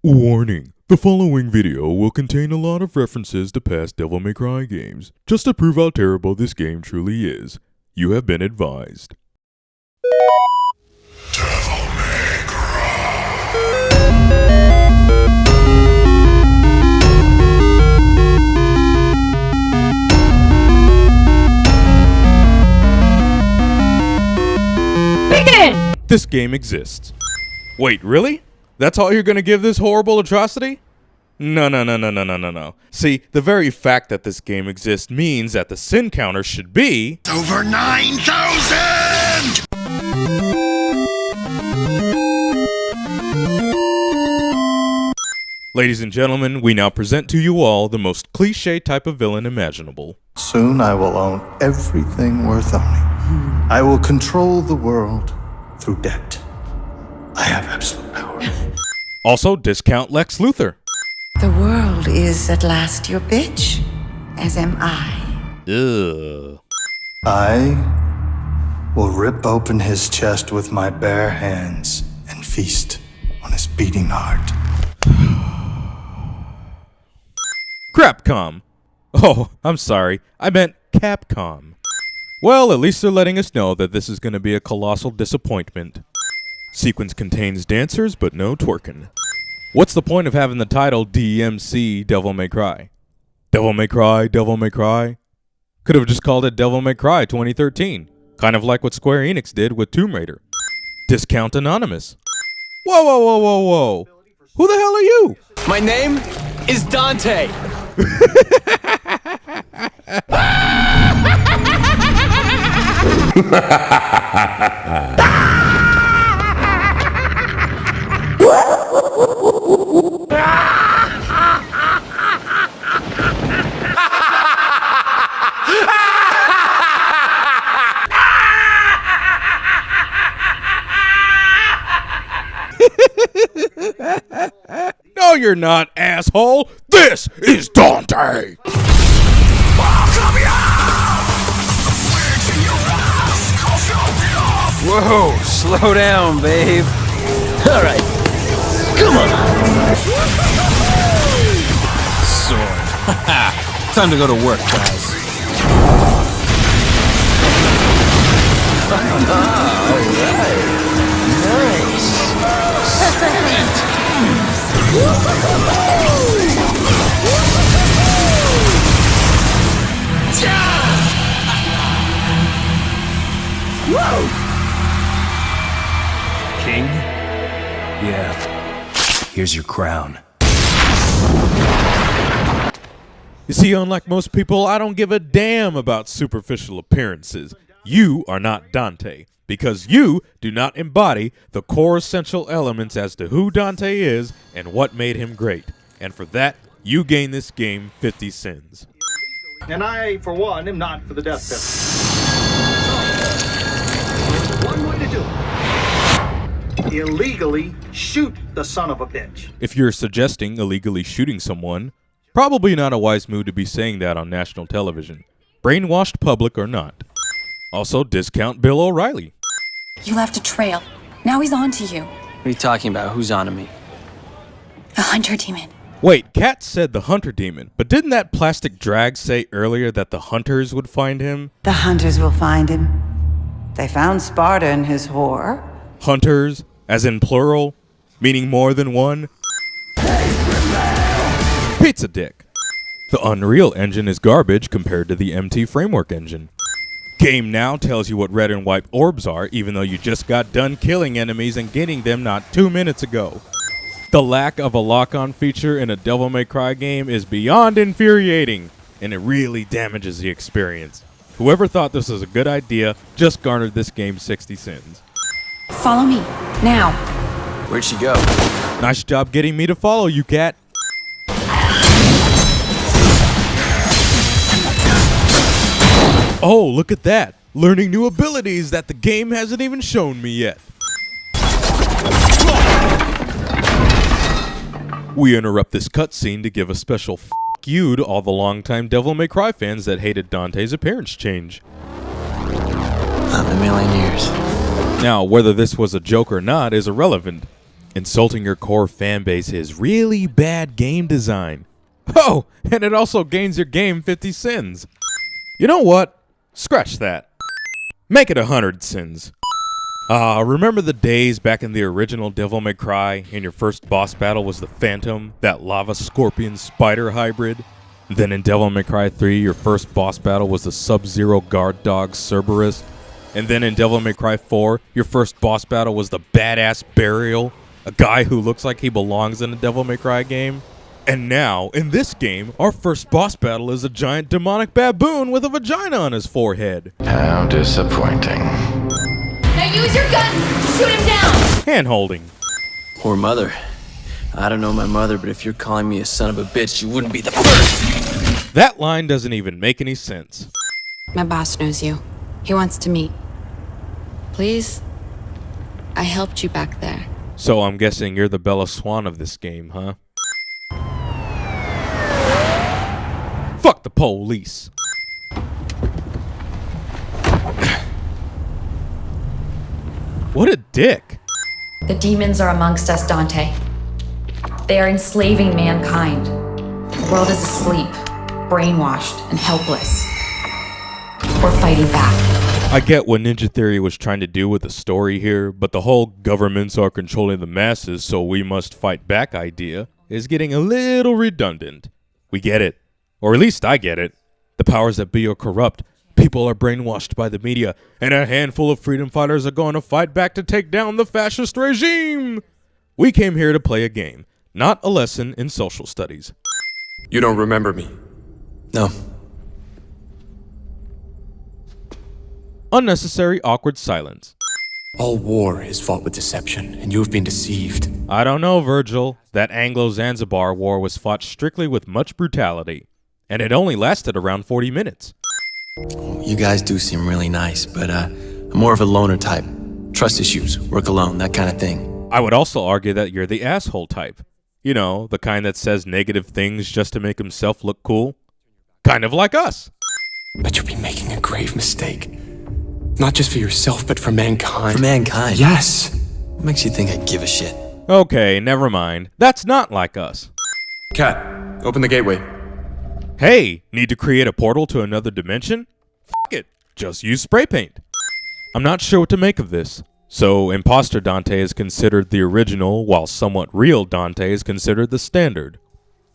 Warning. The following video will contain a lot of references to past Devil May Cry games, just to prove how terrible this game truly is. You have been advised. Devil May Cry. Begin! This game exists. Wait, really? That's all you're gonna give this horrible atrocity? No. See, the very fact that this game exists means that the sin counter should be over 9,000! Ladies and gentlemen, we now present to you all the most cliché type of villain imaginable. Soon I will own everything worth owning. I will control the world through debt. I have absolute power. Also, discount Lex Luthor. The world is at last your bitch, as am I. Ugh. I will rip open his chest with my bare hands and feast on his beating heart. Crapcom. Oh, I'm sorry. I meant Capcom. Well, at least they're letting us know that this is going to be a colossal disappointment. Sequence contains dancers, but no twerking. What's the point of having the title DmC Devil May Cry? Devil May Cry, Devil May Cry? Could have just called it Devil May Cry 2013. Kind of like what Square Enix did with Tomb Raider. Discount Anonymous. Whoa. Who the hell are you? My name is Dante. No, you're not, asshole. This is Dante. Whoa, slow down, babe. All right, come on. Sword. Time to go to work, guys. All right. Nice. Whoa! King? Yeah. Here's your crown. You see, unlike most people, I don't give a damn about superficial appearances. You are not Dante, because you do not embody the core essential elements as to who Dante is and what made him great. And for that, you gain this game 50 sins. And I, for one, am not for the death penalty. One way to do it. Illegally shoot the son of a bitch. If you're suggesting illegally shooting someone, probably not a wise move to be saying that on national television, brainwashed public or not. Also, discount Bill O'Reilly. You left a trail. Now he's on to you. What are you talking about? Who's on to me? The hunter demon. Wait, Kat said the hunter demon, but didn't that plastic drag say earlier that the hunters would find him? The hunters will find him. They found Sparta and his whore. Hunters, as in plural, meaning more than one? Pizza dick. The Unreal Engine is garbage compared to the MT Framework engine. Game now tells you what red and white orbs are, even though you just got done killing enemies and getting them not 2 minutes ago. The lack of a lock-on feature in a Devil May Cry game is beyond infuriating, and it really damages the experience. Whoever thought this was a good idea just garnered this game 60 sins. Follow me, now. Where'd she go? Nice job getting me to follow you, Kat. Oh, look at that. Learning new abilities that the game hasn't even shown me yet. We interrupt this cutscene to give a special f*** you to all the longtime Devil May Cry fans that hated Dante's appearance change. Not in a million years. Now, whether this was a joke or not is irrelevant. Insulting your core fanbase is really bad game design. Oh, and it also gains your game 50 sins. You know what? Scratch that. Make it 100 sins. Remember the days back in the original Devil May Cry and your first boss battle was the Phantom, that lava scorpion spider hybrid? Then in Devil May Cry 3, your first boss battle was the Sub-Zero guard dog Cerberus. And then in Devil May Cry 4, your first boss battle was the badass Burial, a guy who looks like he belongs in a Devil May Cry game. And now, in this game, our first boss battle is a giant demonic baboon with a vagina on his forehead. How disappointing. Now use your gun! Shoot him down! Hand-holding. Poor mother. I don't know my mother, but if you're calling me a son of a bitch, you wouldn't be the first. That line doesn't even make any sense. My boss knows you. He wants to meet. Please? I helped you back there. So I'm guessing you're the Bella Swan of this game, huh? Fuck the police. What a dick. The demons are amongst us, Dante. They are enslaving mankind. The world is asleep, brainwashed, and helpless. We're fighting back. I get what Ninja Theory was trying to do with the story here, but the whole governments are controlling the masses, so we must fight back idea is getting a little redundant. We get it. Or at least I get it. The powers that be are corrupt. People are brainwashed by the media, and a handful of freedom fighters are going to fight back to take down the fascist regime. We came here to play a game, not a lesson in social studies. You don't remember me? No. Unnecessary awkward silence. All war is fought with deception, and you have been deceived. I don't know, Virgil. That Anglo-Zanzibar war was fought strictly with much brutality, and it only lasted around 40 minutes. You guys do seem really nice, but I'm more of a loner type. Trust issues, work alone, that kind of thing. I would also argue that you're the asshole type. You know, the kind that says negative things just to make himself look cool. Kind of like us. But you'll be making a grave mistake. Not just for yourself, but for mankind. For mankind? Yes! What makes you think I give a shit? Okay, never mind. That's not like us. Cat, open the gateway. Hey, need to create a portal to another dimension? F*** it. Just use spray paint. I'm not sure what to make of this. So, Imposter Dante is considered the original, while somewhat real Dante is considered the standard.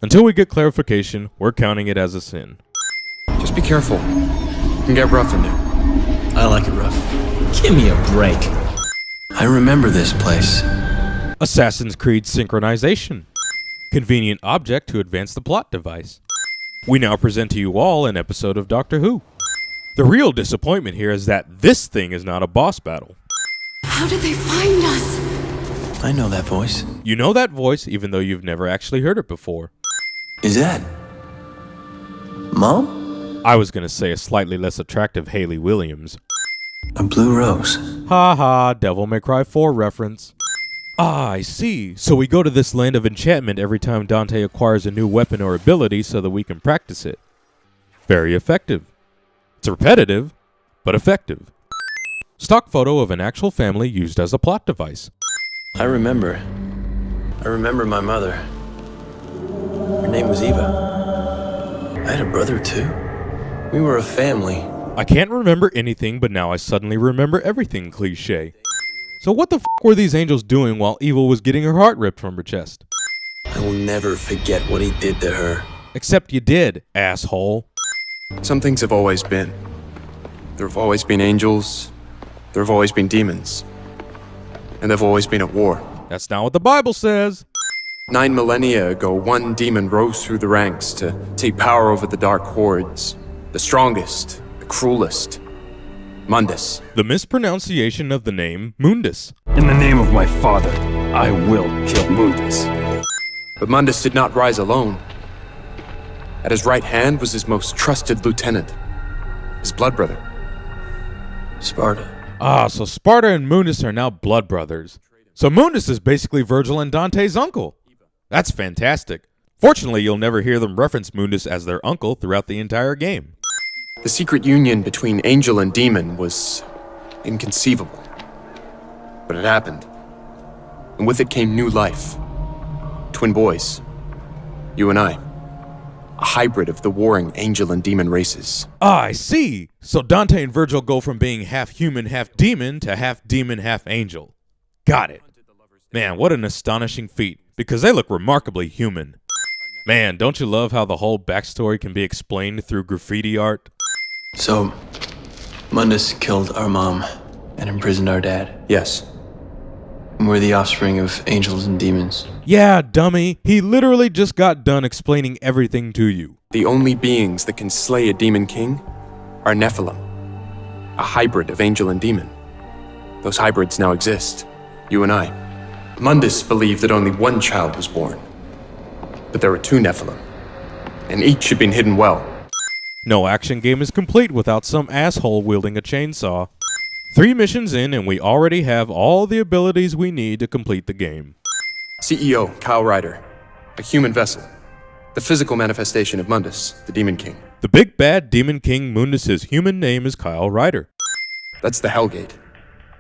Until we get clarification, we're counting it as a sin. Just be careful. You can get rough in there. I like it rough. Give me a break. I remember this place. Assassin's Creed synchronization. Convenient object to advance the plot device. We now present to you all an episode of Doctor Who. The real disappointment here is that this thing is not a boss battle. How did they find us? I know that voice. You know that voice even though you've never actually heard it before. Is that Mom? I was gonna say a slightly less attractive Hayley Williams. A blue rose. Ha ha, Devil May Cry 4 reference. Ah, I see. So we go to this land of enchantment every time Dante acquires a new weapon or ability so that we can practice it. Very effective. It's repetitive, but effective. Stock photo of an actual family used as a plot device. I remember my mother. Her name was Eva. I had a brother too. We were a family. I can't remember anything, but now I suddenly remember everything cliché. So what the f*** were these angels doing while Eva was getting her heart ripped from her chest? I will never forget what he did to her. Except you did, asshole. Some things have always been. There have always been angels. There have always been demons. And they've always been at war. That's not what the Bible says. 9 millennia ago, one demon rose through the ranks to take power over the dark hordes. The strongest, the cruelest. Mundus. The mispronunciation of the name Mundus. In the name of my father, I will kill Mundus. But Mundus did not rise alone. At his right hand was his most trusted lieutenant, his blood brother. Sparta. Ah, so Sparta and Mundus are now blood brothers. So Mundus is basically Virgil and Dante's uncle. That's fantastic. Fortunately, you'll never hear them reference Mundus as their uncle throughout the entire game. The secret union between angel and demon was inconceivable. But it happened. and with it came new life. Twin boys. You and I. A hybrid of the warring angel and demon races. Ah, I see. So Dante and Virgil go from being half human, half demon to half demon, half angel. Got it. Man, what an astonishing feat, because they look remarkably human. Man, don't you love how the whole backstory can be explained through graffiti art? So, Mundus killed our mom and imprisoned our dad. Yes. And we're the offspring of angels and demons. Yeah, dummy. He literally just got done explaining everything to you. The only beings that can slay a demon king are Nephilim. A hybrid of angel and demon. Those hybrids now exist. You and I. Mundus believed that only one child was born. But there were two Nephilim. And each had been hidden well. No action game is complete without some asshole wielding a chainsaw. 3 missions in and we already have all the abilities we need to complete the game. CEO, Kyle Ryder. A human vessel. The physical manifestation of Mundus, the Demon King. The big bad Demon King Mundus' human name is Kyle Ryder. That's the Hellgate.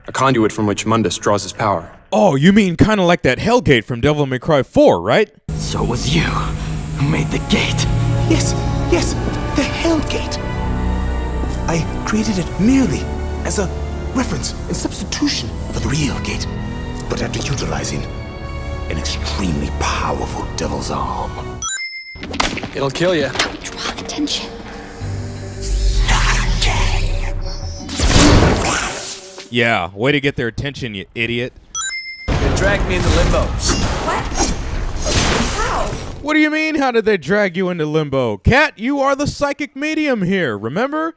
A conduit from which Mundus draws his power. Oh, you mean kind of like that Hellgate from Devil May Cry 4, right? So it was you who made the gate. Yes, the Hellgate. I created it merely as a reference and substitution for the real gate, but after utilizing an extremely powerful devil's arm. It'll kill you. Don't draw attention. Yeah, way to get their attention, you idiot. It dragged me into limbo. What do you mean, how did they drag you into limbo? Cat, you are the psychic medium here, remember?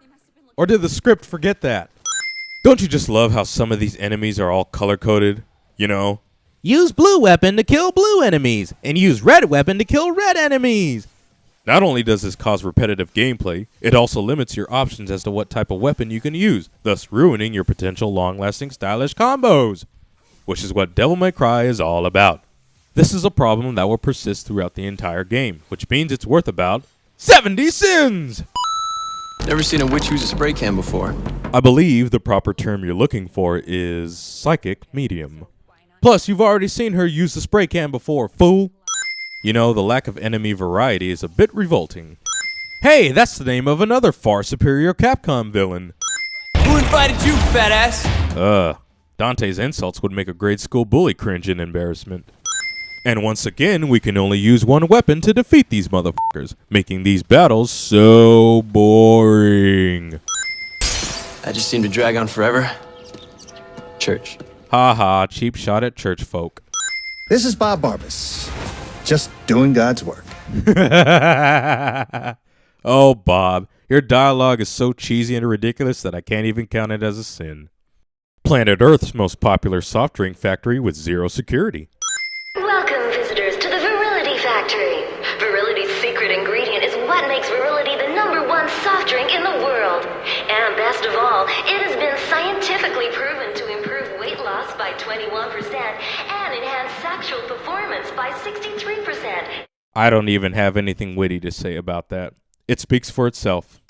Or did the script forget that? Don't you just love how some of these enemies are all color-coded? You know? Use blue weapon to kill blue enemies, and use red weapon to kill red enemies. Not only does this cause repetitive gameplay, it also limits your options as to what type of weapon you can use, thus ruining your potential long-lasting stylish combos. Which is what Devil May Cry is all about. This is a problem that will persist throughout the entire game, which means it's worth about 70 sins! Never seen a witch use a spray can before. I believe the proper term you're looking for is psychic medium. Plus, you've already seen her use the spray can before, fool. You know, the lack of enemy variety is a bit revolting. Hey, that's the name of another far superior Capcom villain. Who invited you, fat ass? Dante's insults would make a grade school bully cringe in embarrassment. And once again, we can only use one weapon to defeat these motherfuckers, making these battles so boring. I just seem to drag on forever. Church. Haha, cheap shot at church folk. This is Bob Barbas, just doing God's work. Oh, Bob, your dialogue is so cheesy and ridiculous that I can't even count it as a sin. Planet Earth's most popular soft drink factory with zero security. Welcome, visitors, to the Virility Factory. Virility's secret ingredient is what makes Virility the #1 soft drink in the world. And best of all, it has been scientifically proven to improve weight loss by 21% and enhance sexual performance by 63%. I don't even have anything witty to say about that. It speaks for itself.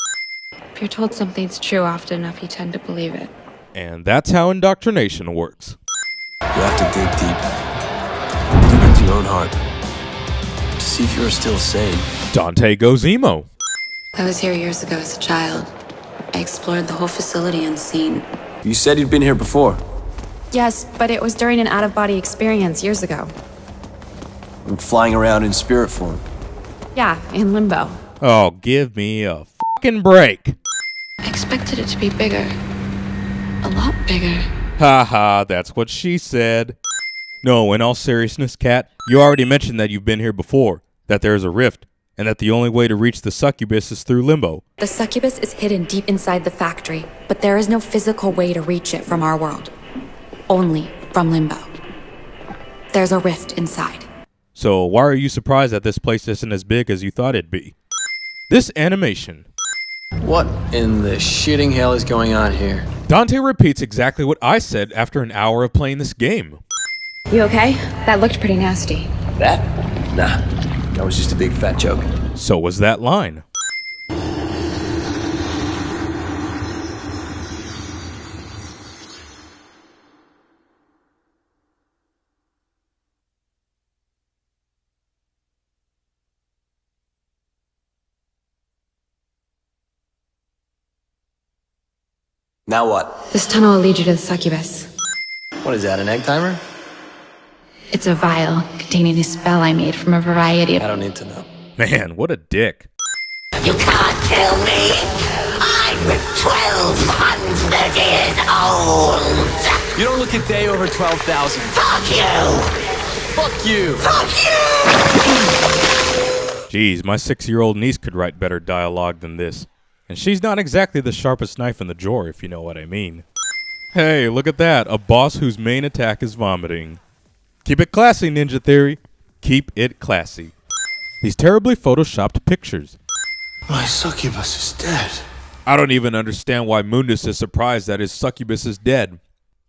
If you're told something's true often enough, you tend to believe it. And that's how indoctrination works. You have to dig deep into your own heart to see if you're still sane. Dante goes emo. I was here years ago as a child. I explored the whole facility unseen. You said you'd been here before. Yes, but it was during an out-of-body experience years ago. I'm flying around in spirit form. Yeah, in limbo. Oh, give me a fucking break. I expected it to be bigger. A lot bigger. Haha, that's what she said. No, in all seriousness, Kat, you already mentioned that you've been here before, that there is a rift, and that the only way to reach the succubus is through limbo. The succubus is hidden deep inside the factory, but there is no physical way to reach it from our world. Only from limbo. There's a rift inside. So why are you surprised that this place isn't as big as you thought it'd be? This animation. What in the shitting hell is going on here? Dante repeats exactly what I said after an hour of playing this game. You okay? That looked pretty nasty. That? Nah, that was just a big fat joke. So was that line. Now what? This tunnel will lead you to the succubus. What is that, an egg timer? It's a vial containing a spell I made from a variety of... I don't need to know. Man, what a dick. You can't kill me! I'm 1,200 years old! You don't look a day over 12,000. Fuck you! Fuck you! Fuck you! Jeez, my 6-year-old niece could write better dialogue than this. And she's not exactly the sharpest knife in the drawer, if you know what I mean. Hey, look at that. A boss whose main attack is vomiting. Keep it classy, Ninja Theory. Keep it classy. These terribly photoshopped pictures. My succubus is dead. I don't even understand why Mundus is surprised that his succubus is dead.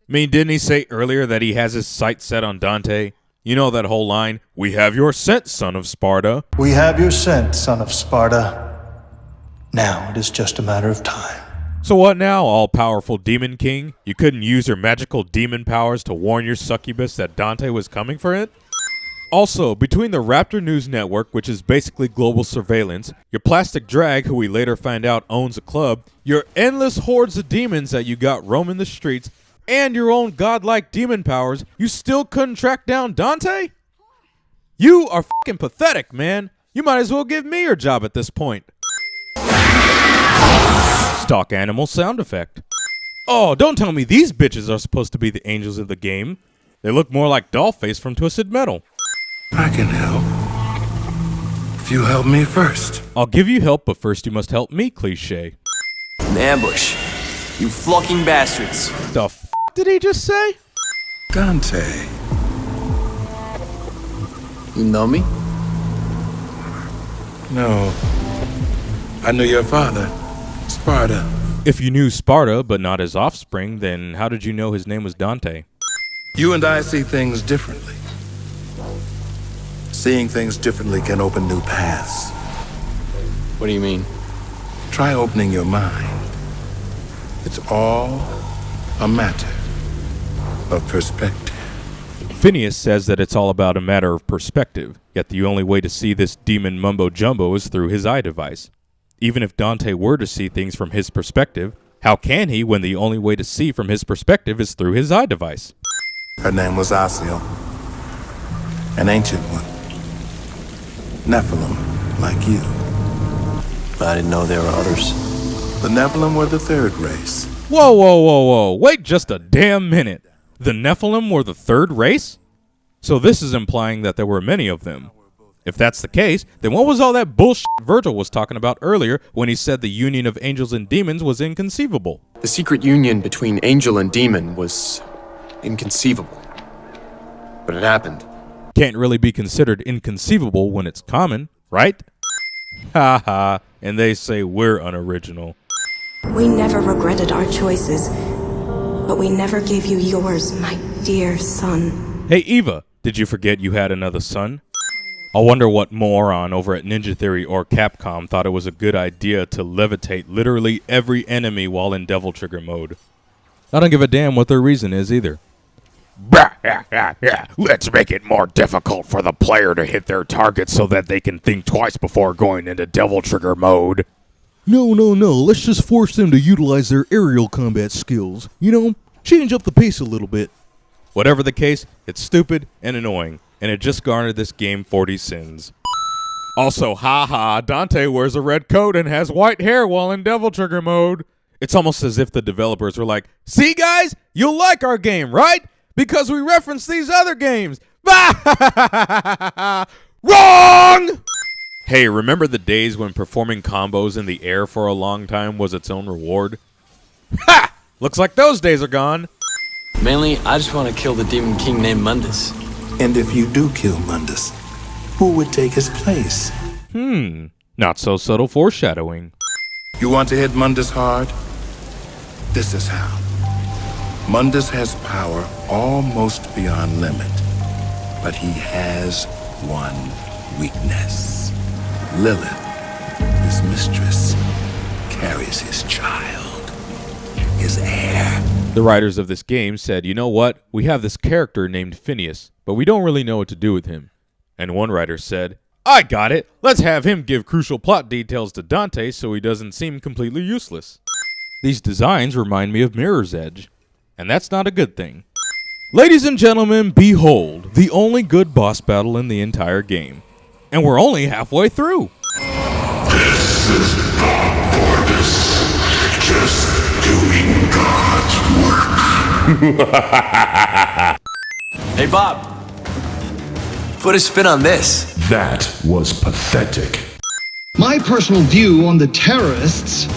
I mean, didn't he say earlier that he has his sights set on Dante? You know that whole line, "We have your scent, son of Sparta." We have your scent, son of Sparta. Now it is just a matter of time. So what now, all-powerful Demon King? You couldn't use your magical demon powers to warn your succubus that Dante was coming for it? Also, between the Raptor News Network, which is basically global surveillance, your plastic drag, who we later find out owns a club, your endless hordes of demons that you got roaming the streets, and your own godlike demon powers, you still couldn't track down Dante? You are fucking pathetic, man. You might as well give me your job at this point. Stock animal sound effect. Oh, don't tell me these bitches are supposed to be the angels of the game. They look more like Dollface from Twisted Metal. I can help. If you help me first. I'll give you help, but first you must help me, cliche. An ambush. You flunking bastards. The f did he just say? Dante. You know me? No. I knew your father, Sparta. If you knew Sparta, but not his offspring, then how did you know his name was Dante? You and I see things differently. Seeing things differently can open new paths. What do you mean? Try opening your mind. It's all a matter of perspective. Phineas says that it's all about a matter of perspective, yet the only way to see this demon mumbo-jumbo is through his eye device. Even if Dante were to see things from his perspective, how can he when the only way to see from his perspective is through his eye device? Her name was Asiel, an ancient one. Nephilim, like you. I didn't know there were others. The Nephilim were the third race. Whoa, whoa, whoa, whoa. Wait just a damn minute. The Nephilim were the third race? So this is implying that there were many of them. If that's the case, then what was all that bullshit Virgil was talking about earlier when he said the union of angels and demons was inconceivable? The secret union between angel and demon was inconceivable. But it happened. Can't really be considered inconceivable when it's common, right? Ha ha, and they say we're unoriginal. We never regretted our choices, but we never gave you yours, my dear son. Hey Eva, did you forget you had another son? I wonder what moron over at Ninja Theory or Capcom thought it was a good idea to levitate literally every enemy while in Devil Trigger mode. I don't give a damn what their reason is either. Let's make it more difficult for the player to hit their target so that they can think twice before going into Devil Trigger mode. No, let's just force them to utilize their aerial combat skills. You know, change up the pace a little bit. Whatever the case, it's stupid and annoying, and it just garnered this game 40 sins. Also, haha, Dante wears a red coat and has white hair while in Devil Trigger mode. It's almost as if the developers were like, see guys, you'll like our game, right? Because we reference these other games. Wrong! Hey, remember the days when performing combos in the air for a long time was its own reward? Ha! Looks like those days are gone. Mainly, I just want to kill the Demon King named Mundus. And if you do kill Mundus, who would take his place? Not so subtle foreshadowing. You want to hit Mundus hard? This is how. Mundus has power almost beyond limit, but he has one weakness. Lilith, his mistress, carries his child, his heir. The writers of this game said, you know what, we have this character named Phineas, but we don't really know what to do with him. And one writer said, I got it, let's have him give crucial plot details to Dante so he doesn't seem completely useless. These designs remind me of Mirror's Edge, and that's not a good thing. Ladies and gentlemen, behold, the only good boss battle in the entire game. And we're only halfway through. This is not Mortis. Just doing God's work. Hey, Bob. Put a spin on this. That was pathetic. My personal view on the terrorists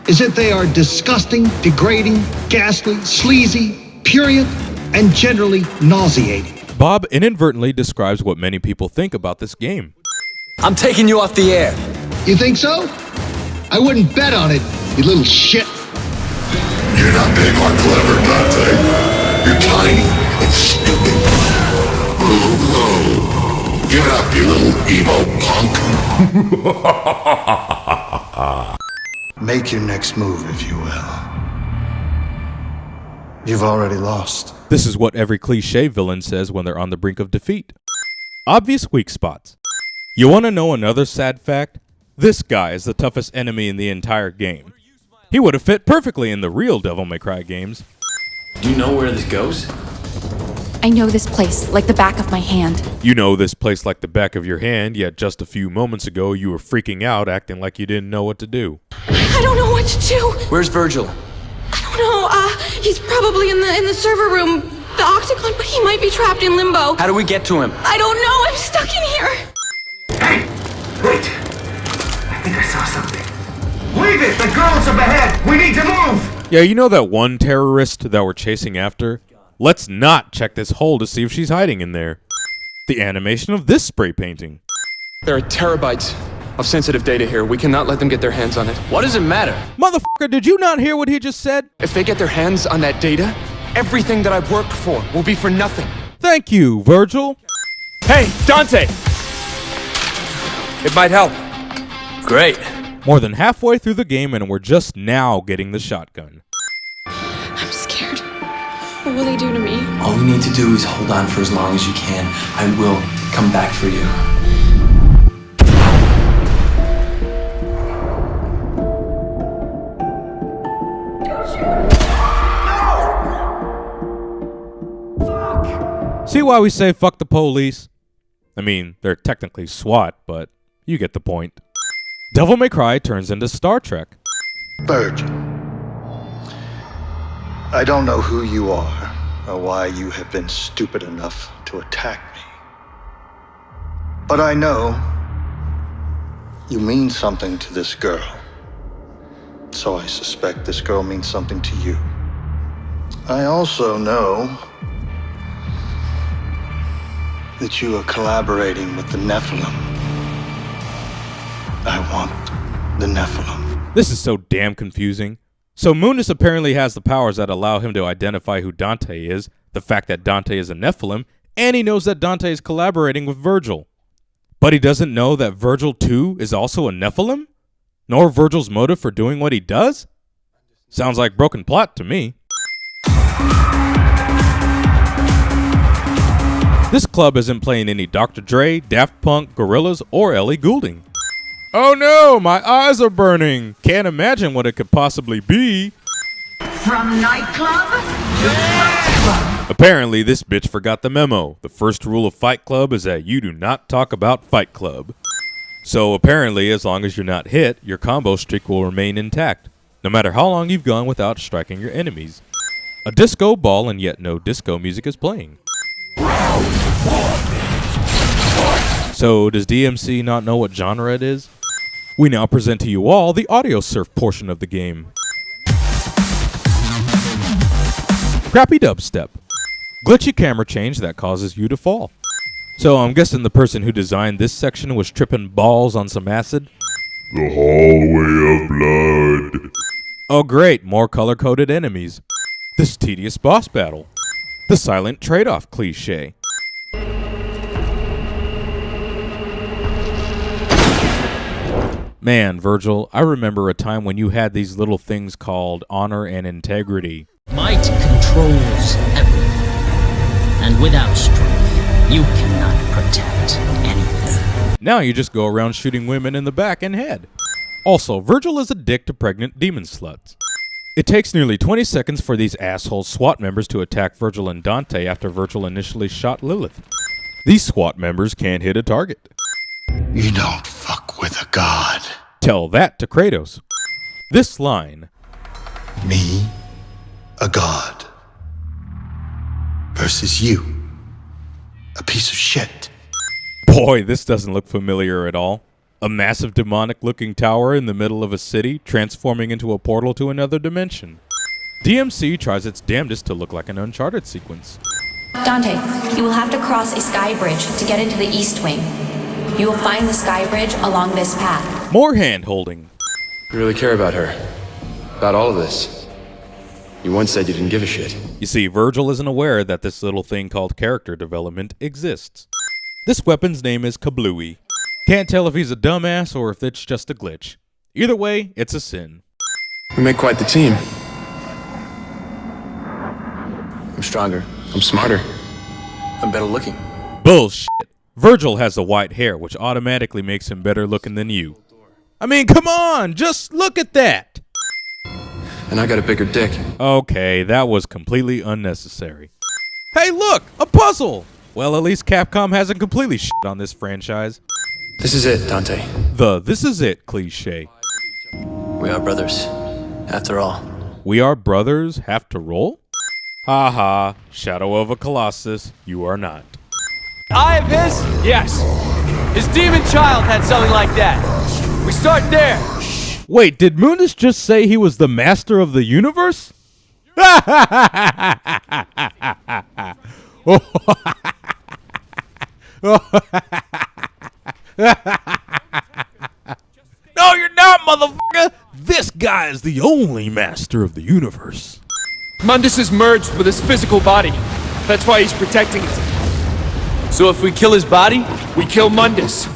is that they are disgusting, degrading, ghastly, sleazy, purient, and generally nauseating. Bob inadvertently describes what many people think about this game. I'm taking you off the air. You think so? I wouldn't bet on it, you little shit. You're not big or clever, Dante. You're tiny and stupid. Get up, you little emo punk. Make your next move, if you will. You've already lost. This is what every cliche villain says when they're on the brink of defeat. Obvious weak spots. You want to know another sad fact? This guy is the toughest enemy in the entire game. He would have fit perfectly in the real Devil May Cry games. Do you know where this goes? I know this place like the back of my hand. You know this place like the back of your hand, yet just a few moments ago you were freaking out, acting like you didn't know what to do. I don't know what to do. Where's Virgil? I don't know. He's probably in the server room, the Octagon, but he might be trapped in limbo. How do we get to him? I don't know. I'm stuck in here. Hey, wait. I think I saw something. Leave it! The girls up ahead! We need to move! Yeah, you know that one terrorist that we're chasing after? Let's not check this hole to see if she's hiding in there. The animation of this spray painting. There are terabytes of sensitive data here. We cannot let them get their hands on it. What does it matter? Motherfucker, did you not hear what he just said? If they get their hands on that data, everything that I've worked for will be for nothing. Thank you, Virgil. Hey, Dante! It might help. Great. More than halfway through the game and we're just now getting the shotgun. I'm scared. What will they do to me? All you need to do is hold on for as long as you can. I will come back for you. See why we say fuck the police? I mean, they're technically SWAT, but you get the point. Devil May Cry turns into Star Trek. Virgil, I don't know who you are or why you have been stupid enough to attack me. But I know you mean something to this girl. So I suspect this girl means something to you. I also know that you are collaborating with the Nephilim. I want the Nephilim. This is so damn confusing. So Mundus apparently has the powers that allow him to identify who Dante is, the fact that Dante is a Nephilim, and he knows that Dante is collaborating with Virgil. But he doesn't know that Virgil too is also a Nephilim? Nor Virgil's motive for doing what he does? Sounds like broken plot to me. This club isn't playing any Dr. Dre, Daft Punk, Gorillaz, or Ellie Goulding. Oh no, my eyes are burning. Can't imagine what it could possibly be. From nightclub to Fight Club. Apparently, this bitch forgot the memo. The first rule of Fight Club is that you do not talk about Fight Club. So apparently, as long as you're not hit, your combo streak will remain intact, no matter how long you've gone without striking your enemies. A disco ball and yet no disco music is playing. So, does DmC not know what genre it is? We now present to you all the audio surf portion of the game. Crappy dubstep. Glitchy camera change that causes you to fall. So I'm guessing the person who designed this section was tripping balls on some acid? The hallway of blood. Oh great, more color-coded enemies. This tedious boss battle. The silent trade-off cliche. Man, Virgil, I remember a time when you had these little things called honor and integrity. Might controls everything, and without strength, you cannot protect anything. Now you just go around shooting women in the back and head. Also, Virgil is a dick to pregnant demon sluts. It takes nearly 20 seconds for these asshole SWAT members to attack Virgil and Dante after Virgil initially shot Lilith. These SWAT members can't hit a target. You don't fuck with a god. Tell that to Kratos. This line. Me, a god. Versus you, a piece of shit. Boy, this doesn't look familiar at all. A massive demonic-looking tower in the middle of a city, transforming into a portal to another dimension. DmC tries its damnedest to look like an Uncharted sequence. Dante, you will have to cross a sky bridge to get into the East Wing. You will find the sky bridge along this path. More hand-holding. You really care about her? About all of this? You once said you didn't give a shit. You see, Virgil isn't aware that this little thing called character development exists. This weapon's name is Kablooey. Can't tell if he's a dumbass or if it's just a glitch. Either way, it's a sin. We make quite the team. I'm stronger. I'm smarter. I'm better looking. Bullshit. Virgil has the white hair, which automatically makes him better looking than you. I mean, come on, just look at that. And I got a bigger dick. Okay, that was completely unnecessary. Hey, look, a puzzle! Well, at least Capcom hasn't completely shit on this franchise. This is it, Dante. The "this is it" cliche. We are brothers, after all. We are brothers, have to roll? Ha ha, Shadow of a Colossus, you are not. Eye of his? Yes. His demon child had something like that. We start there. Wait, did Mundus just say he was the master of the universe? No, you're not, motherfucker! This guy is the only master of the universe. Mundus is merged with his physical body. That's why he's protecting it. So if we kill his body, we kill Mundus.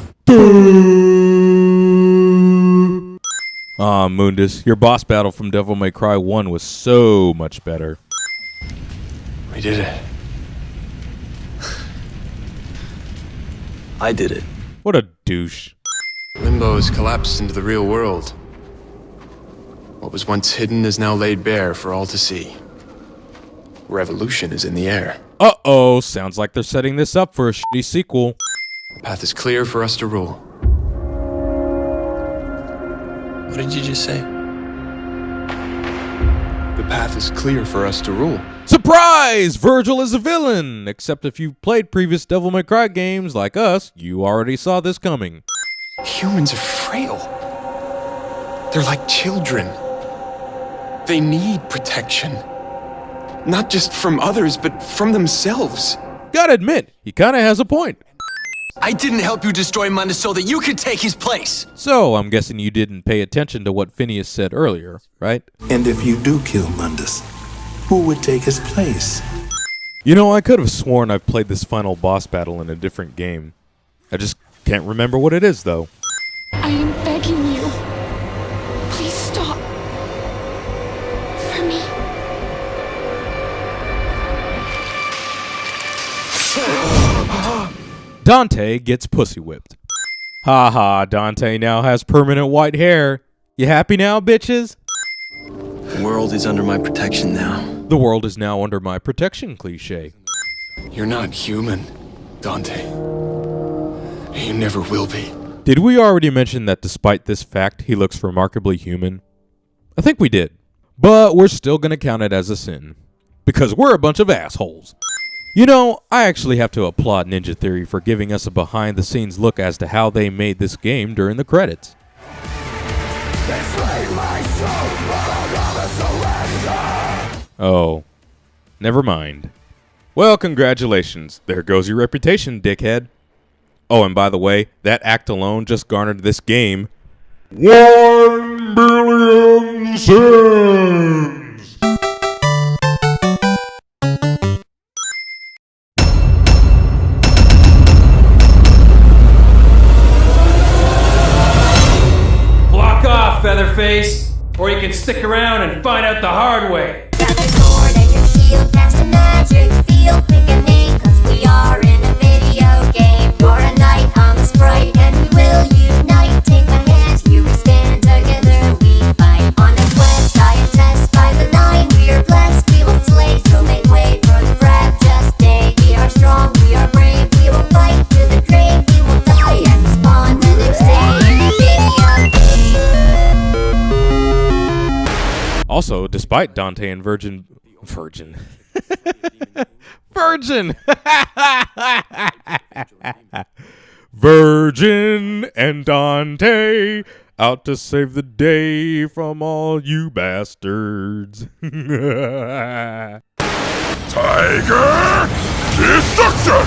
Aw, Mundus, your boss battle from Devil May Cry 1 was so much better. We did it. I did it. What a douche. Limbo has collapsed into the real world. What was once hidden is now laid bare for all to see. Revolution is in the air. Uh-oh, sounds like they're setting this up for a shitty sequel. The path is clear for us to rule. What did you just say? The path is clear for us to rule. Surprise! Virgil is a villain! Except if you've played previous Devil May Cry games like us, you already saw this coming. Humans are frail. They're like children. They need protection. Not just from others, but from themselves. Gotta admit, he kinda has a point. I didn't help you destroy Mundus so that you could take his place. So, I'm guessing you didn't pay attention to what Phineas said earlier, right? And if you do kill Mundus, who would take his place? You know, I could have sworn I've played this final boss battle in a different game. I just can't remember what it is, though. I am begging you. Please stop. For me. Dante gets pussy whipped. Ha ha, Dante now has permanent white hair. You happy now, bitches? The world is under my protection now. The world is now under my protection, cliche. You're not human, Dante. You never will be. Did we already mention that despite this fact, he looks remarkably human? I think we did. But we're still gonna count it as a sin. Because we're a bunch of assholes. You know, I actually have to applaud Ninja Theory for giving us a behind-the-scenes look as to how they made this game during the credits. Oh, never mind. Well, congratulations. There goes your reputation, dickhead. Oh, and by the way, that act alone just garnered this game 1 billion sins! Block off, Featherface, or you can stick around and find out the hard way. We are in a video game. You're a knight, I'm a sprite, and we will unite. Take my hand, here we stand together, we fight. On a quest, I attest by the Despite Dante and Virgin. Virgin and Dante out to save the day from all you bastards. Tiger Destruction!